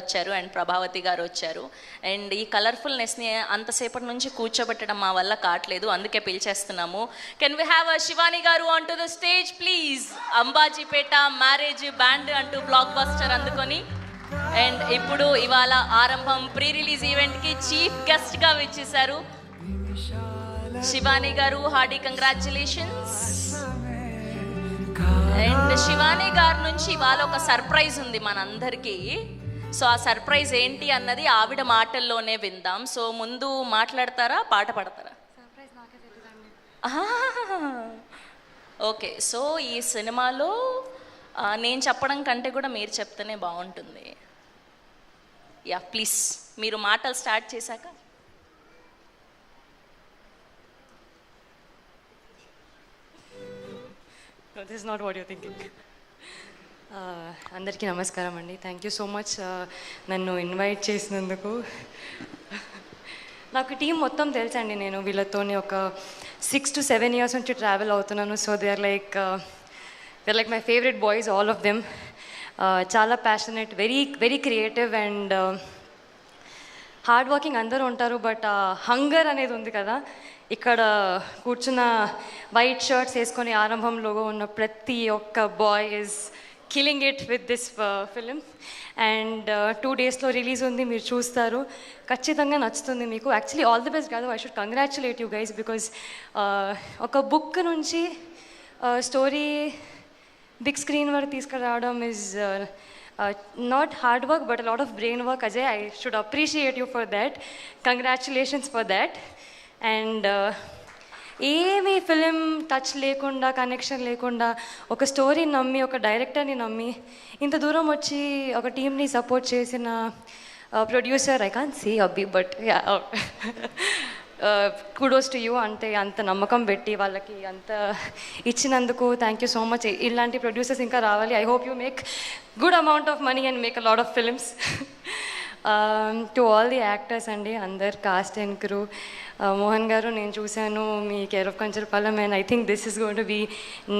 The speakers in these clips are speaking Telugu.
వచ్చారు అండ్ ప్రభావతి గారు వచ్చారు. అండ్ ఈ కలర్ఫుల్నెస్ని అంతసేపటి నుంచి కూర్చోబెట్టడం మా వల్ల కావట్లేదు, అందుకే పిలిచేస్తున్నాము. కెన్ వి హ్యావ్ శివాని గారు on to the stage please? Ambajipeta marriage band అంటూ బ్లాక్ బస్టర్ అందుకొని అండ్ ఇప్పుడు ఇవాళ ఆరంభం ప్రీ రిలీజ్ ఈవెంట్కి చీఫ్ గెస్ట్గా విచ్చేశారు శివాని గారు. Hearty congratulations. అండ్ శివాని గారి నుంచి ఇవాళ ఒక సర్ప్రైజ్ ఉంది మనందరికీ. సో ఆ సర్ప్రైజ్ ఏంటి అన్నది ఆవిడ మాటల్లోనే విందాం. సో ముందు మాట్లాడతారా, పాట పాడతారా? ఓకే, సో ఈ సినిమాలో నేను చెప్పడం కంటే కూడా మీరు చెప్తేనే బాగుంటుంది. యా ప్లీజ్, మీరు మాటలు స్టార్ట్ చేశాక. This is not what you're thinking. అందరికీ నమస్కారం అండి. థ్యాంక్ యూ సో మచ్ నన్ను ఇన్వైట్ చేసినందుకు. నాకు టీం మొత్తం తెలుసండి. నేను వీళ్ళతోని ఒక 6 to 7 years నుంచి ట్రావెల్ అవుతున్నాను. So they are like my favourite boys, all of them. చాలా passionate, very creative and hard working అందరూ ఉంటారు. బట్ హంగర్ అనేది ఉంది కదా, ఇక్కడ కూర్చున్న వైట్ షర్ట్స్ వేసుకొని ఆరంభం లోగో ఉన్న ప్రతి ఒక్క boy is killing it with this film. And 2 daysలో రిలీజ్ ఉంది, మీరు చూస్తారు, ఖచ్చితంగా నచ్చుతుంది మీకు. యాక్చువల్లీ ఆల్ ది బెస్ట్ కాదు, I should congratulate you guys, because ఒక బుక్ నుంచి స్టోరీ బిగ్ స్క్రీన్ వరకు తీసుకురావడం is not hard work but a lot of brain work. Ajay, I should appreciate you for that. Congratulations for that. And ఏమీ ఫిలిం టచ్ లేకుండా, కనెక్షన్ లేకుండా, ఒక స్టోరీని నమ్మి, ఒక డైరెక్టర్ని నమ్మి ఇంత దూరం వచ్చి ఒక టీమ్ని సపోర్ట్ చేసిన ప్రొడ్యూసర్, ఐ కాంట్ సీ అబ్బి, బట్ కుడోస్ టు యూ. అంటే అంత నమ్మకం పెట్టి వాళ్ళకి అంత ఇచ్చినందుకు థ్యాంక్ యూ సో మచ్. ఇలాంటి ప్రొడ్యూసర్స్ ఇంకా రావాలి. I hope you make good amount of money and make a lot of films. To all the actors అండి, అందరు కాస్ట్ అండ్ క్రూ. మోహన్ గారు, నేను చూశాను మీ care of Kancharapalem and I think this is going to be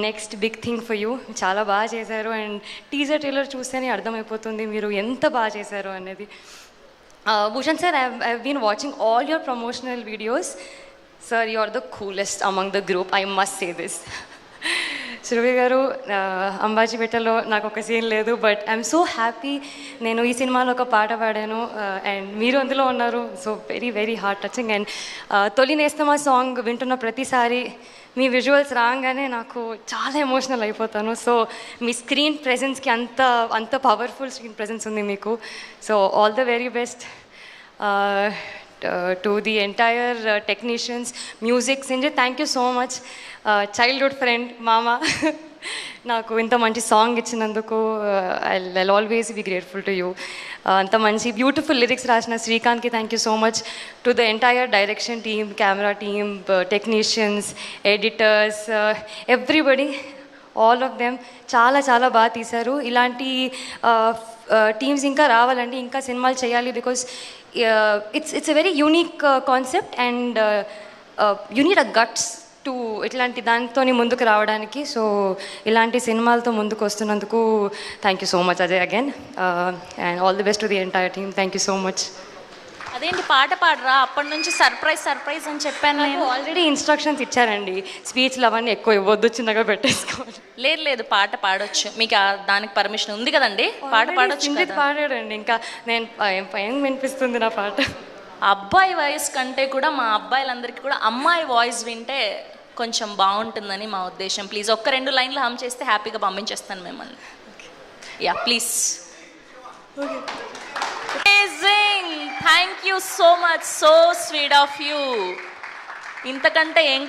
next big thing for you. చాలా బాగా చేశారు అండ్ టీజర్ ట్రైలర్ చూస్తేనే అర్థమైపోతుంది మీరు ఎంత బాగా చేశారు అనేది. Bhushan sir, I've been watching all your promotional videos. Sir, you are the coolest among the group, I must say this. Surabhi గారు, అంబాజీపేటలో నాకు ఒక సీన్ లేదు, బట్ ఐఎమ్ సో హ్యాపీ. నేను ఈ సినిమాలో ఒక పాట పాడాను అండ్ మీరు అందులో ఉన్నారు. So very heart touching. And తొలి నేస్తమా సాంగ్ వింటున్న ప్రతిసారి మీ విజువల్స్ రాగానే నాకు చాలా ఎమోషనల్ అయిపోతాను. సో మీ స్క్రీన్ ప్రెజెన్స్కి అంత పవర్ఫుల్ స్క్రీన్ ప్రెజెన్స్ ఉంది మీకు. So all the very best to the entire technicians, music, singer, thank you so much. Childhood friend మామ నాకు ఇంత మంచి సాంగ్ ఇచ్చినందుకు I always be grateful to you. అంత మంచి బ్యూటిఫుల్ లిరిక్స్ రాసిన శ్రీకాంత్కి thank you so much. To the entire direction team, camera team, technicians, editors, everybody, all of them చాలా బాగా తీశారు. ఇలాంటి టీమ్స్ ఇంకా రావాలండి, ఇంకా సినిమాలు చేయాలి. Because it's a very unique concept and you need a guts to ఇట్లాంటి దానితో ముందుకు రావడానికి. సో ఇలాంటి సినిమాలతో ముందుకు వస్తున్నందుకు thank you so much Ajay again. And all the best to the entire team. Thank you so much. అదేంటి పాట పాడరా? అప్పటి నుంచి సర్ప్రైజ్ అని చెప్పాను. నేను ఆల్రెడీ ఇన్స్ట్రక్షన్స్ ఇచ్చారండి, స్పీచ్లు అవన్నీ ఎక్కువ ఇవ్వద్దు, చిన్నగా పెట్టేసుకోవాలి. లేదు పాట పాడొచ్చు, మీకు దానికి పర్మిషన్ ఉంది కదండి, పాట పాడొచ్చు. పాడాడండి, ఇంకా నేను ఏం వినిపిస్తుంది నా పాట. అబ్బాయి వాయిస్ కంటే కూడా మా అబ్బాయిలందరికీ కూడా అమ్మాయి వాయిస్ వింటే కొంచెం బాగుంటుందని మా ఉద్దేశం. ప్లీజ్ ఒక్క 2 లైన్లు హమ్ చేస్తే హ్యాపీగా పంపించేస్తాను మిమ్మల్ని. Yeah please. Amazing, thank you so much, so sweet of you. ఇంతకంటే ఏం